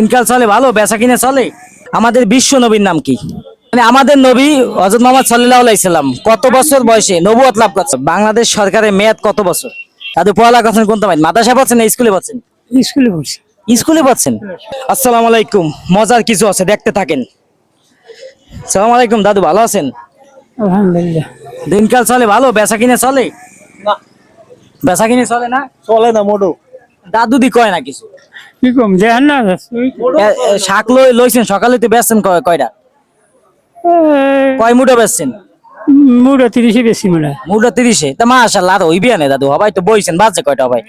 দিনকাল চলে ভালো, বেচা কিনে চলে। আমাদের বিশ্ব নবীর নাম কি? মানে আমাদের নবী হযরত মুহাম্মদ সাল্লাল্লাহু আলাইহি সাল্লাম কত বছর বয়সে নবুয়ত লাভ করছে? বাংলাদেশ সরকারের মেয়াদ কত বছর? দাদু পড়ালেখা করছেন কোন মাদ্রাসায়? মাদ্রাসায় পড়ছেন না স্কুলে পড়ছেন? স্কুলে পড়ছি। স্কুলে পড়ছেন। আসসালামু আলাইকুম, মজার কিছু আছে, দেখতে থাকেন। আসসালামু আলাইকুম দাদু, ভালো আছেন? আলহামদুলিল্লাহ। দিনকাল চলে ভালো, বেচা কিনে চলে? না বেচা কিনে চলে না? চলে না মোটো। দাদু দি কয় না কিছু। কি কম দেখেন না শাক লইছেন সকালে, তো বেচছেন কয়টা? কয় মুঠো বেচছেন? মুড়া 30 বেশি মুড়া। মুঠো 30-এ? তা মাশাআল্লাহ, আর হইবি না দাদু, হবাই তো বইছেন। বাজে কয়টা হবাই?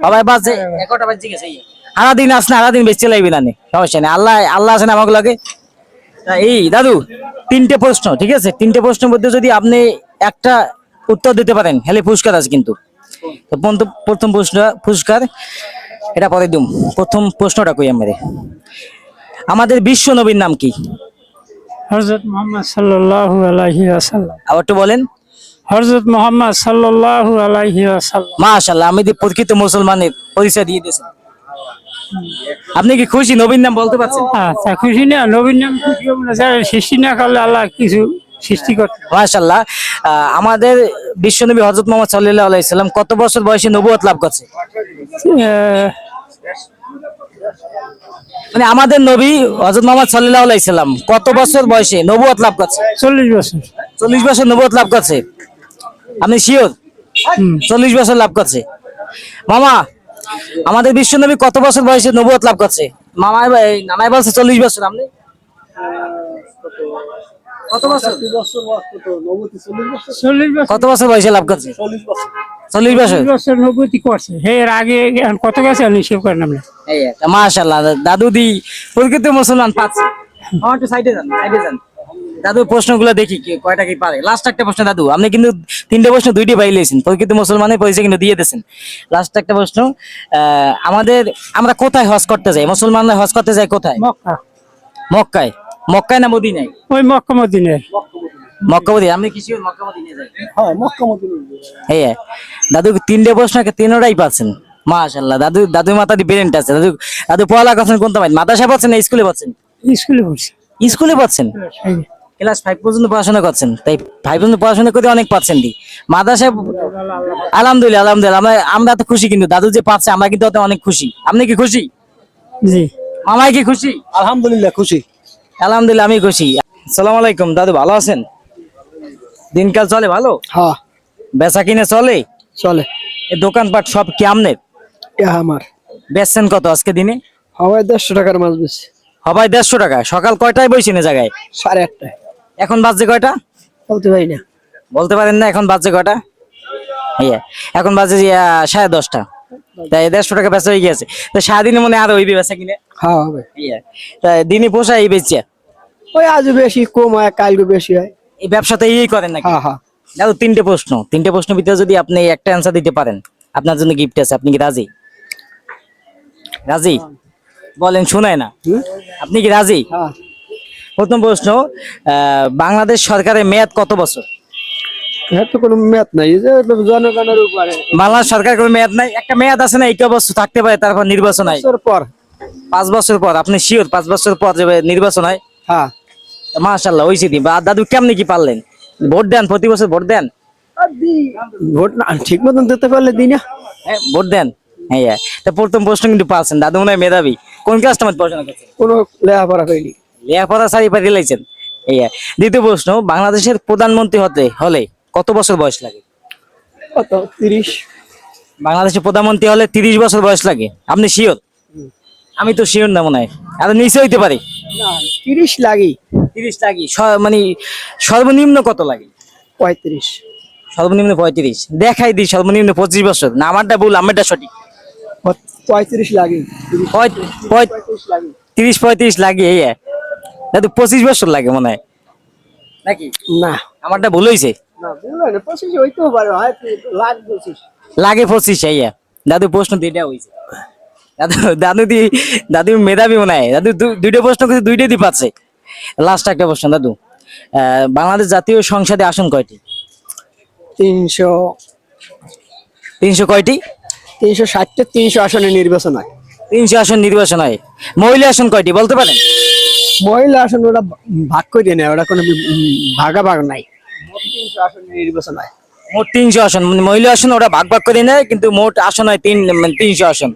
হবাই বাজে 11টা বাজে গেছে। সারাদিন আস না, সারাদিন বেচতে লাইবি না, সমস্যা নেই। আল্লাহ আল্লাহ আছেন আমাকে লাগে। এই দাদু, 3টে প্রশ্ন, ঠিক আছে? 3টে প্রশ্নের মধ্যে যদি আপনি একটা উত্তর দিতে পারেন, হেলে পুরস্কার আছে কিন্তু। তো প্রথম প্রশ্ন পুরস্কার এটা পরে দিম। প্রথম প্রশ্নটা কই আমাদের বিশ্ব নবীর নাম কি? হযরত মুহাম্মদ সাল্লাল্লাহু আলাইহি ওয়াসাল্লাম। আবার একটু বলেন। হযরত মুহাম্মদ সাল্লাল্লাহু আলাইহি ওয়াসাল্লাম। মাশাআল্লাহ, আমি যে প্রকৃত মুসলমানের পরিচয় দিয়ে দিয়েছেন। আপনি কি খুশি? নবীর নাম বলতে পারছেন? আচ্ছা, খুশি না? নবীর নাম খুশি হব না? যারা সৃষ্টি না করলে আল্লাহ কিছু সৃষ্টি করতে। মাশাআল্লাহ। আমাদের বিশ্বনবী হযরত মুহাম্মদ সাল্লাল্লাহু আলাইহি সাল্লাম কত বছর বয়সে নবুয়ত লাভ করছে? মানে আমাদের নবী হযরত মুহাম্মদ সাল্লাল্লাহু আলাইহি সাল্লাম কত বছর বয়সে নবুয়ত লাভ করছে? 40 বছর। 40 বছর নবুয়ত লাভ করছে। আপনি শিওর? 40 বছর লাভ করছে। মামা, আমাদের বিশ্বনবী কত বছর বয়সে নবুয়ত লাভ করছে? নানাই বলছে 40 বছর। আপনি কত বছর? 40 বছর। কত বছর বয়সে লাভ করছে? 40 বছর। 40 বছর নবুয়তি করছে। এর আগে এখন কত গেছে আমি হিসাব করেন আমরা। মাশাআল্লাহ, দাদু দি প্রকৃত মুসলমান পাচ্ছে। আমার একটু সাইডে যান। দাদু প্রশ্নগুলো দেখি কয়টা কি পারে। লাস্ট একটা প্রশ্ন দাদু, আপনি কিন্তু 3টে প্রশ্ন 2টি পাইলেছেন, প্রকৃত মুসলমানের পরিচয় কিন্তু দিয়ে দিয়েছেন। লাস্ট একটা প্রশ্ন, আমরা কোথায় হজ করতে যাই? মুসলমানরা হজ করতে যায় কোথায়? মক্কা। মক্কায়। মক্কায় না মদিনায়? ওই মক্কা মদিনায়। Mecca Medina. আপনি কি শিওর মক্কা মদিনায় যাই? হ্যাঁ মক্কা মদিনা। এই দাদু 3টে প্রশ্ন 3টাই পাচ্ছেন। মাশাআল্লাহ, দাদু মাথা দি ব্রেনটা আছে। দাদু পড়ালেখা করছেন কোন মাদ্রাসায় পড়ছেন না স্কুলে পড়ছেন? স্কুলে পড়ছি। স্কুলে পড়ছেন? ক্লাস 5 পর্যন্ত পড়াশোনা করছেন? তাই 5 পর্যন্ত পড়াশোনা করে অনেক পাচ্ছেন দি মাদ্রাসায়। আলহামদুলিল্লাহ আলহামদুলিল্লাহ, আমরা তো খুশি, কিন্তু দাদু যে পাচ্ছে আমরা কিন্তু অনেক খুশি। আপনি কি খুশি? জি। মামাই কি খুশি? আলহামদুলিল্লাহ খুশি। আলহামদুলিল্লাহ আমি খুশি। আসসালামু আলাইকুম দাদু, ভালো আছেন? দিনকাল চলে ভালো? হ্যাঁ বেচা কিনে চলে? চলে। এই দোকানপাট সব কি আমনের? আমার বেচছেন কত আজকে দিনে? হওয়ায় 150 টাকার মাছ বেশি। সবাই 150 টাকা। সকাল কয়টায় বইছেন এই জায়গায়? 8:30টায়। এখন বাজে কয়টা? বলতে পারি না। বলতে পারেন না? এখন বাজে কয়টা? এখন বাজে 10:30। তাই 150 টাকা বেচা হয়ে গেছে। তো সারাদিনে মনে আরো হইবে বেচা কিনে? হ্যাঁ হবে। তাই দিনে পোষায় এই বেচছে? ওই আজ বেশি কম হয়, কালকে বেশি হয়। এই ব্যবসাতে এই করেন নাকি? হ্যাঁ হ্যাঁ। দাদু 3টে প্রশ্ন ভিতরে যদি আপনি একটা অ্যান্সার দিতে পারেন, আপনার জন্য গিফট আছে। আপনি কি রাজি? রাজি বলেন, শোনায় না। আপনি কি রাজি? হ্যাঁ। প্রথম প্রশ্ন, বাংলাদেশ সরকারের মেয়াদ কত বছর? এর তো কোনো মেয়াদ নাই, এই যে জনগণের উপরে। বাংলাদেশ সরকার কোনো মেয়াদ নাই? একটা মেয়াদ আছে না, 21 বছর থাকতে পারে, তারপর নির্বাচন হয়। বছর পর। 5 বছর পর। আপনি শিওর 5 বছর পর যে নির্বাচন হয়? হ্যাঁ। মাশাআল্লাহ, ওইসি দি। দাদু কেমনি কি পারলেন? ভোট দেন? প্রতি বছর ভোট দেন? ভোট না ঠিক মতন দিতে পারলে দিই না। হ্যাঁ, ভোট দেন। হ্যাঁ, তা প্রথম প্রশ্ন কিন্তু পাচ্ছেন। দাদু মনে হয় মেধাবী। কোন ক্লাসটা মধ্যে পড়াশোনা করছেন? কোনো লেখাপড়া হয়নি। লেখাপড়া সারি পারি লাইছেন। দ্বিতীয় প্রশ্ন, বাংলাদেশের প্রধানমন্ত্রী হলে কত বছর বয়স লাগে? কত? 30। বাংলাদেশের প্রধানমন্ত্রী হলে 30 বছর বয়স লাগে। আপনি শিওর? আমি তো শিওর না, মনে হয় আর নিচে হইতে পারে। না 30 লাগি। 30 লাগে? মানে সর্বনিম্ন কত লাগে? 35। সর্বনিম্ন 35। দেখাই দিই সর্বনিম্ন 25 বছর। না আমারটা ভুল, আমারটা সঠিক। 35 লাগি। 35 লাগি। 30-35 লাগে। দাদু 25 বছর লাগে মনে হয় নাকি? না আমারটা ভুল হয়েছে। না বুঝলেন 25 হইতেও পারে, হয়তো লাখ 25 লাগে 25। দাদু প্রশ্ন 2টা হয়েছে। দাদু মেধাবী মনে হয়। দাদু 2টা প্রশ্ন করে 2টাই দি পাচ্ছে। লাস্ট একটা প্রশ্ন দাদু, বাংলাদেশ জাতীয় সংসদে আসন কয়টি? 300 300 কয়টি? 360 300 আসনে নির্বাচন হয়। 300 আসন নির্বাচন হয়। মহিলা আসন কয়টি বলতে পারেন? মহিলা আসন ওরা ভাগ করে নেয়, ওরা কোনো ভাগাভাগ নাই। 300 আসন নির্বাচন হয়। মোট 300 আসন, মানে মহিলা আসন ওরা ভাগ ভাগ করে নেয়, কিন্তু মোট আসন হয় 300 আসন।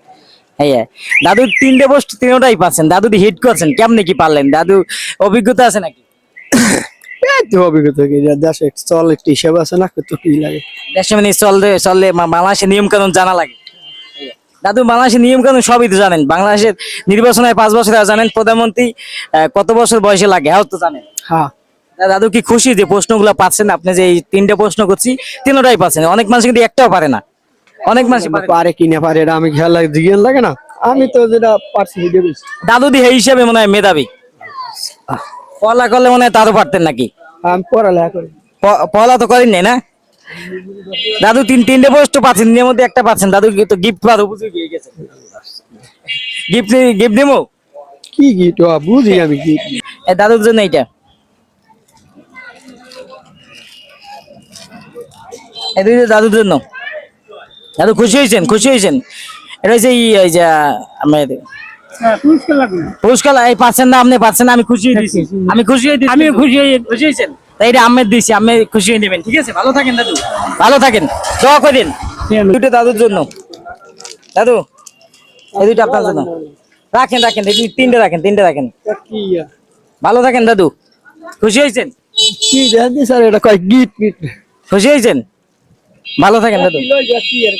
হ্যাঁ দাদু 3টে পোস্ট 3টাই পাচ্ছেন। দাদু হিট করছেন, কেমনে কি পারলেন? দাদু অভিজ্ঞতা আছে নাকি? এই তো অভিজ্ঞতা কি, দেশে চল একটু হিসাব আছে না, তো কি লাগে। দেশে মানে চললে বাংলাদেশের নিয়ম কানুন জানা লাগে। দাদু বাংলাদেশের নিয়ম কানুন সবই তো জানেন। বাংলাদেশের নির্বাচন হয় 5 বছরে, জানেন প্রধানমন্ত্রী কত বছর বয়সে লাগে, হ্যাঁ তো জানেন। হ্যাঁ, দাদু কি খুশি যে প্রশ্নগুলো পাচ্ছেন? আপনি যে এই 3টে প্রশ্ন করছি 3টাই পাচ্ছেন। অনেক মানুষ কিন্তু একটাও পারে না, অনেক মানুষ পারে না। পারে কি না পারে এটা আমি খেয়াল জিজ্ঞেস লাগে না, আমি তো যেটা পারছি সেটা বলছি। দাদু দি এই হিসাবে মনে হয় মেধাবী। পড়া করলে মনে হয় তারও পারতেন নাকি? আমি পড়ালেখা করি। পড়া তো করেন নাই না দাদু? 3টে পোস্ট পাচ্ছেন, এর মধ্যে একটা পাচ্ছেন। দাদু তো গিফট পাওয়ার উপযোগী হয়ে গেছে। গিফট গিফট দেবো কি কি তো বুঝি আমি কি। দাদুর জন্য এইটা, এই দুইটা দাদুর জন্য। দাদু খুশি হয়েছেন? খুশি হয়েছেন? এটা হচ্ছে এই যে আমাদের পুরস্কার লাগবে না। পুরস্কার এই পাচ্ছেন না, আপনি পাচ্ছেন না, আমি খুশি হয়ে দিয়েছি। আমি খুশি হয়ে দিয়েছি, আমি খুশি হয়ে খুশি হয়েছেন? তাই এটা আমের দিয়েছি, আমি খুশি হয়ে নেবেন। ঠিক আছে, ভালো থাকেন দাদু, ভালো থাকেন, দোয়া করেন। দুটো দাদুর জন্য। দাদু এই দুটো আপনার জন্য। রাখেন রাখেন, এই 3টে রাখেন, 3টে রাখেন। কি ভালো থাকেন দাদু। খুশি হয়েছেন? কি দেখেন স্যার, এটা কয় গিট গিট খুশি হয়েছেন? ভালো থাকেন দাদু। কি আর